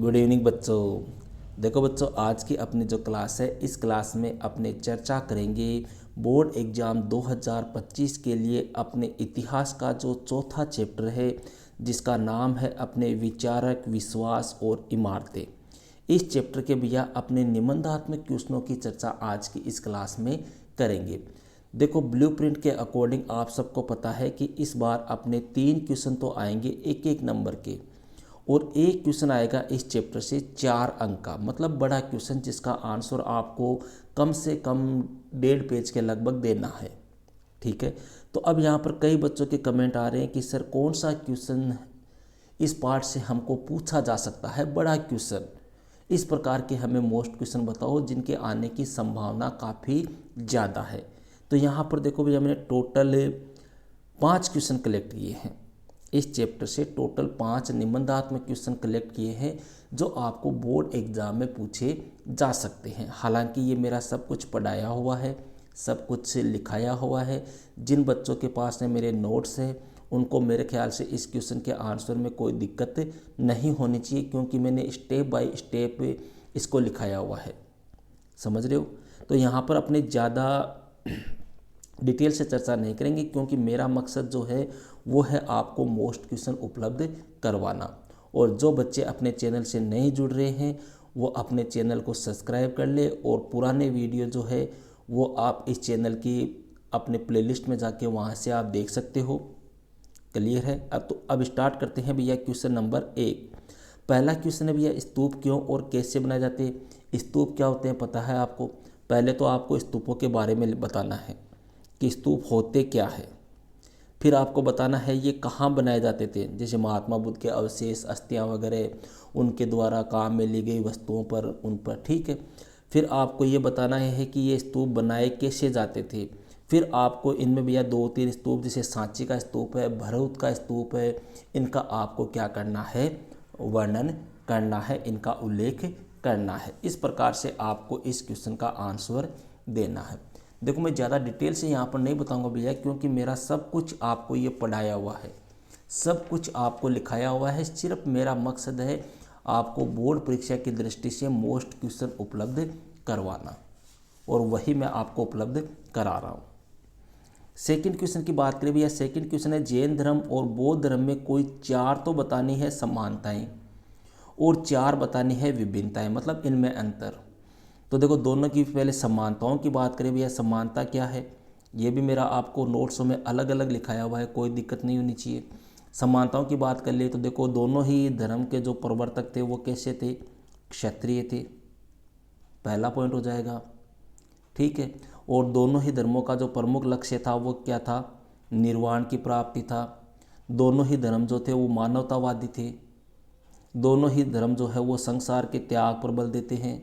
Good evening बच्चों। देखो बच्चों, आज की अपनी जो क्लास है, इस क्लास में अपने चर्चा करेंगे बोर्ड एग्ज़ाम 2025 के लिए अपने इतिहास का जो चौथा चैप्टर है, जिसका नाम है अपने विचारक, विश्वास और इमारतें। इस चैप्टर के भैया अपने निबंधात्मक क्वेश्चनों की चर्चा आज की इस क्लास में करेंगे। देखो, ब्लूप्रिंट के अकॉर्डिंग आप सबको पता है कि इस बार अपने 3 क्वेश्चन तो आएंगे एक एक नंबर के, और एक क्वेश्चन आएगा इस चैप्टर से 4 अंक का, मतलब बड़ा क्वेश्चन जिसका आंसर आपको कम से कम 1.5 पेज के लगभग देना है। ठीक है, तो अब यहाँ पर कई बच्चों के कमेंट आ रहे हैं कि सर कौन सा क्वेश्चन इस पार्ट से हमको पूछा जा सकता है, बड़ा क्वेश्चन। इस प्रकार के हमें मोस्ट क्वेश्चन बताओ जिनके आने की संभावना काफ़ी ज़्यादा है। तो यहाँ पर देखो भैया, मैंने टोटल 5 क्वेश्चन कलेक्ट किए हैं। इस चैप्टर से टोटल 5 निबंधात्मक क्वेश्चन कलेक्ट किए हैं जो आपको बोर्ड एग्जाम में पूछे जा सकते हैं। हालांकि ये मेरा सब कुछ पढ़ाया हुआ है, सब कुछ लिखाया हुआ है। जिन बच्चों के पास में मेरे नोट्स हैं उनको मेरे ख्याल से इस क्वेश्चन के आंसर में कोई दिक्कत नहीं होनी चाहिए, क्योंकि मैंने स्टेप बाय स्टेप इसको लिखाया हुआ है। समझ रहे हो? तो यहाँ पर अपने ज़्यादा डिटेल से चर्चा नहीं करेंगे, क्योंकि मेरा मकसद जो है वो है आपको मोस्ट क्वेश्चन उपलब्ध करवाना। और जो बच्चे अपने चैनल से नहीं जुड़ रहे हैं वो अपने चैनल को सब्सक्राइब कर ले, और पुराने वीडियो जो है वो आप इस चैनल की अपने प्लेलिस्ट में जाके वहाँ से आप देख सकते हो। क्लियर है? अब स्टार्ट करते हैं भैया क्वेश्चन नंबर 1। पहला क्वेश्चन है भैया, स्तूप क्यों और कैसे बनाए जाते हैं। स्तूप क्या होते हैं पता है आपको? पहले तो आपको स्तूपों के बारे में बताना है कि स्तूप होते क्या है, फिर आपको बताना है ये कहाँ बनाए जाते थे, जैसे महात्मा बुद्ध के अवशेष, अस्थियाँ वगैरह उनके द्वारा काम में ली गई वस्तुओं पर, उन पर। ठीक है, फिर आपको ये बताना है कि ये स्तूप बनाए कैसे जाते थे। फिर आपको इनमें भैया 2-3 स्तूप, जैसे सांची का स्तूप है, भरहुत का स्तूप है, इनका आपको क्या करना है, वर्णन करना है, इनका उल्लेख करना है। इस प्रकार से आपको इस क्वेश्चन का आंसर देना है। देखो, मैं ज़्यादा डिटेल से यहाँ पर नहीं बताऊँगा भैया, क्योंकि मेरा सब कुछ आपको ये पढ़ाया हुआ है, सब कुछ आपको लिखाया हुआ है। सिर्फ मेरा मकसद है आपको बोर्ड परीक्षा की दृष्टि से मोस्ट क्वेश्चन उपलब्ध करवाना, और वही मैं आपको उपलब्ध करा रहा हूँ। सेकंड क्वेश्चन की बात करें भैया, सेकंड क्वेश्चन है जैन धर्म और बौद्ध धर्म में कोई 4 तो बतानी है समानताएं और 4 बतानी है विभिन्नताएं, मतलब इनमें अंतर। तो देखो, दोनों की पहले समानताओं की बात करें भैया, समानता क्या है ये भी मेरा आपको नोट्सों में अलग अलग लिखाया हुआ है, कोई दिक्कत नहीं होनी चाहिए। समानताओं की बात कर ले तो देखो, दोनों ही धर्म के जो प्रवर्तक थे वो कैसे थे, क्षत्रिय थे, पहला पॉइंट हो जाएगा। ठीक है, और दोनों ही धर्मों का जो प्रमुख लक्ष्य था वो क्या था, निर्वाण की प्राप्ति था। दोनों ही धर्म जो थे वो मानवतावादी थे। दोनों ही धर्म जो है वो संसार के त्याग पर बल देते हैं।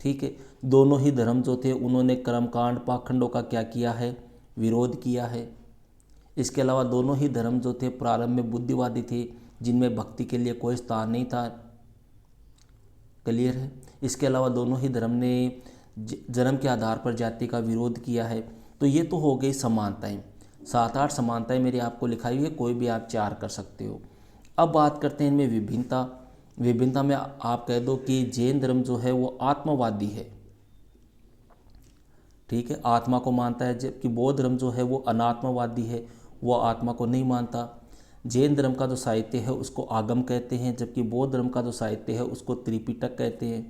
ठीक है, दोनों ही धर्म जो थे उन्होंने कर्मकांड, पाखंडों का क्या किया है, विरोध किया है। इसके अलावा दोनों ही धर्म जो थे प्रारंभ में बुद्धिवादी थे, जिनमें भक्ति के लिए कोई स्थान नहीं था। क्लियर है? इसके अलावा दोनों ही धर्म ने जन्म के आधार पर जाति का विरोध किया है। तो ये तो हो गई समानताएं। 7-8 समानताएं मेरी आपको लिखाई हुई है, कोई भी आप 4 कर सकते हो। अब बात करते हैं इनमें विभिन्नता। विभिन्नता में आप कह दो कि जैन धर्म जो है वो आत्मवादी है। ठीक है, आत्मा को मानता है, जबकि बौद्ध धर्म जो है वो अनात्मवादी है, वो आत्मा को नहीं मानता। जैन धर्म का जो साहित्य है उसको आगम कहते हैं, जबकि बौद्ध धर्म का जो साहित्य है उसको त्रिपिटक कहते हैं।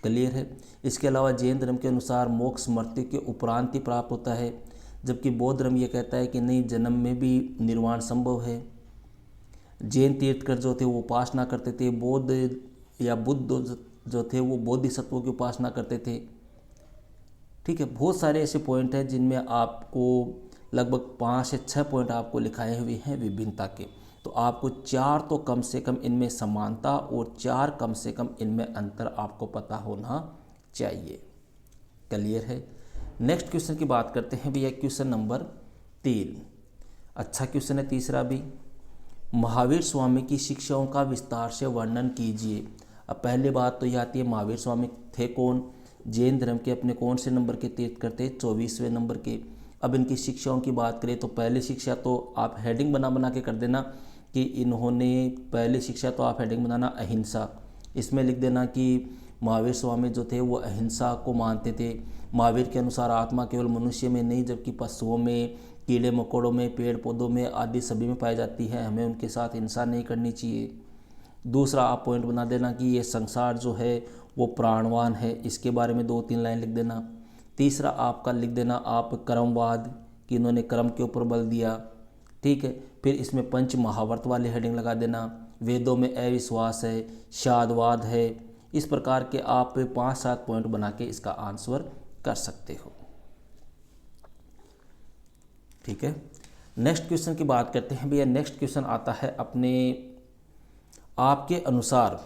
क्लियर है? इसके अलावा जैन धर्म के अनुसार मोक्ष मृत्यु के उपरांत ही प्राप्त होता है, जबकि बौद्ध धर्म ये कहता है कि नहीं, जन्म में भी निर्वाण संभव है। जैन तीर्थकर जो थे वो उपासना करते थे, बौद्ध या बुद्ध जो थे वो बोधिसत्वों की उपासना करते थे। ठीक है, बहुत सारे ऐसे पॉइंट हैं जिनमें आपको लगभग 5 से 6 पॉइंट आपको लिखाए हुए हैं विभिन्नता के। तो आपको 4 तो कम से कम इनमें समानता और 4 कम से कम इनमें अंतर आपको पता होना चाहिए। क्लियर है? नेक्स्ट क्वेश्चन की बात करते हैं भैया, क्वेश्चन नंबर 3। अच्छा क्वेश्चन है तीसरा भी। महावीर स्वामी की शिक्षाओं का विस्तार से वर्णन कीजिए। अब पहले बात तो ये आती है, महावीर स्वामी थे कौन? जैन धर्म के अपने कौन से नंबर के तीर्थकर थे? 24वें नंबर के। अब इनकी शिक्षाओं की बात करें तो पहली शिक्षा तो आप हेडिंग बना बना के कर देना कि इन्होंने पहली शिक्षा, तो आप हेडिंग बनाना अहिंसा। इसमें लिख देना कि महावीर स्वामी जो थे वो अहिंसा को मानते थे। महावीर के अनुसार आत्मा केवल मनुष्य में नहीं जबकि पशुओं में, कीड़े मकोड़ों में, पेड़ पौधों में आदि सभी में पाई जाती है, हमें उनके साथ हिंसा नहीं करनी चाहिए। दूसरा आप पॉइंट बना देना कि ये संसार जो है वो प्राणवान है, इसके बारे में 2-3 लाइन लिख देना। तीसरा आपका लिख देना आप कर्मवाद, कि इन्होंने कर्म के ऊपर बल दिया। ठीक है, फिर इसमें पंच महावर्त वाली हेडिंग लगा देना। वेदों में अविश्वास है, शादवाद है। इस प्रकार के आप 5-7 पॉइंट बना के इसका आंसर कर सकते हो। ठीक है, नेक्स्ट क्वेश्चन की बात करते हैं भैया। नेक्स्ट क्वेश्चन आता है अपने, आपके अनुसार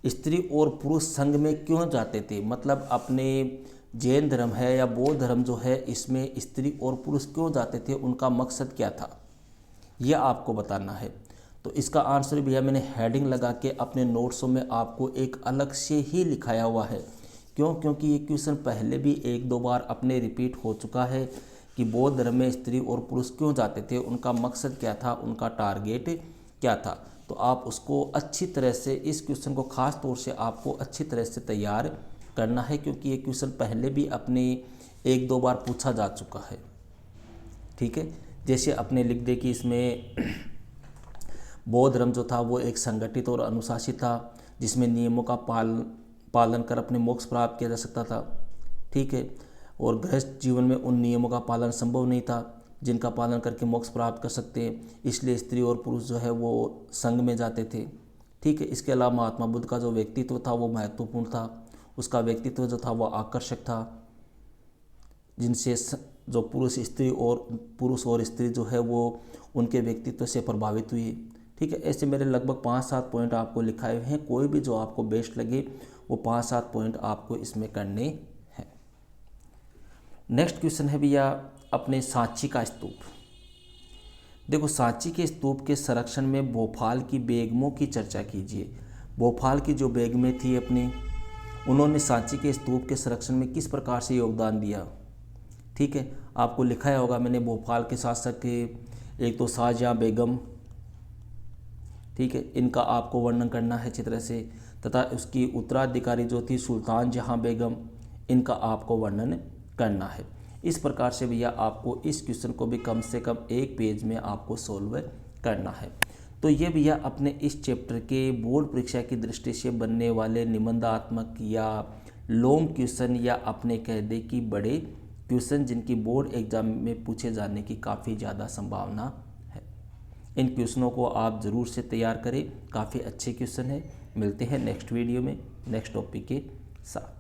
स्त्री और पुरुष संघ में क्यों जाते थे? मतलब अपने जैन धर्म है या बौद्ध धर्म जो है, इसमें स्त्री और पुरुष क्यों जाते थे, उनका मकसद क्या था, यह आपको बताना है। तो इसका आंसर भैया मैंने हेडिंग लगा के अपने नोट्सों में आपको एक अलग से ही लिखाया हुआ है। क्यों? क्योंकि ये क्वेश्चन पहले भी 1-2 बार अपने रिपीट हो चुका है कि बौद्ध धर्म में स्त्री और पुरुष क्यों जाते थे, उनका मकसद क्या था, उनका टारगेट क्या था। तो आप उसको अच्छी तरह से, इस क्वेश्चन को खास तौर से आपको अच्छी तरह से तैयार करना है, क्योंकि ये क्वेश्चन पहले भी अपने 1-2 बार पूछा जा चुका है। ठीक है, जैसे अपने लिख दे कि इसमें बौद्ध धर्म जो था वो एक संगठित और अनुशासित था, जिसमें नियमों का पालन कर अपने मोक्ष प्राप्त किया जा सकता था। ठीक है, और गृहस्थ जीवन में उन नियमों का पालन संभव नहीं था जिनका पालन करके मोक्ष प्राप्त कर सकते हैं, इसलिए स्त्री और पुरुष जो है वो संघ में जाते थे। ठीक है, इसके अलावा महात्मा बुद्ध का जो व्यक्तित्व था वो महत्वपूर्ण था, उसका व्यक्तित्व जो था वो आकर्षक था, जिनसे जो पुरुष और स्त्री जो है वो उनके व्यक्तित्व से प्रभावित हुई। ठीक है, ऐसे मेरे लगभग 5-7 पॉइंट आपको लिखाए हुए हैं, कोई भी जो आपको बेस्ट लगे वो 5-7 पॉइंट आपको इसमें करने हैं। नेक्स्ट क्वेश्चन है भैया अपने सांची का स्तूप। देखो, सांची के स्तूप के संरक्षण में भोपाल की बेगमों की चर्चा कीजिए। भोपाल की जो बेगमें थी अपनी, उन्होंने सांची के स्तूप के संरक्षण में किस प्रकार से योगदान दिया। ठीक है, आपको लिखाया होगा मैंने, भोपाल के शासक के एक तो शाहजहां बेगम, ठीक है, इनका आपको वर्णन करना है अच्छी तरह से, तथा उसकी उत्तराधिकारी जो थी सुल्तान जहां बेगम, इनका आपको वर्णन करना है। इस प्रकार से भैया आपको इस क्वेश्चन को भी कम से कम 1 पेज में आपको सोल्व करना है। तो ये भैया अपने इस चैप्टर के बोर्ड परीक्षा की दृष्टि से बनने वाले निबंधात्मक या लॉन्ग क्वेश्चन, या अपने कह दे कि बड़े क्वेश्चन जिनकी बोर्ड एग्जाम में पूछे जाने की काफ़ी ज़्यादा संभावना है। इन क्वेश्चनों को आप ज़रूर से तैयार करें, काफ़ी अच्छे क्वेश्चन है। मिलते हैं नेक्स्ट वीडियो में नेक्स्ट टॉपिक के साथ।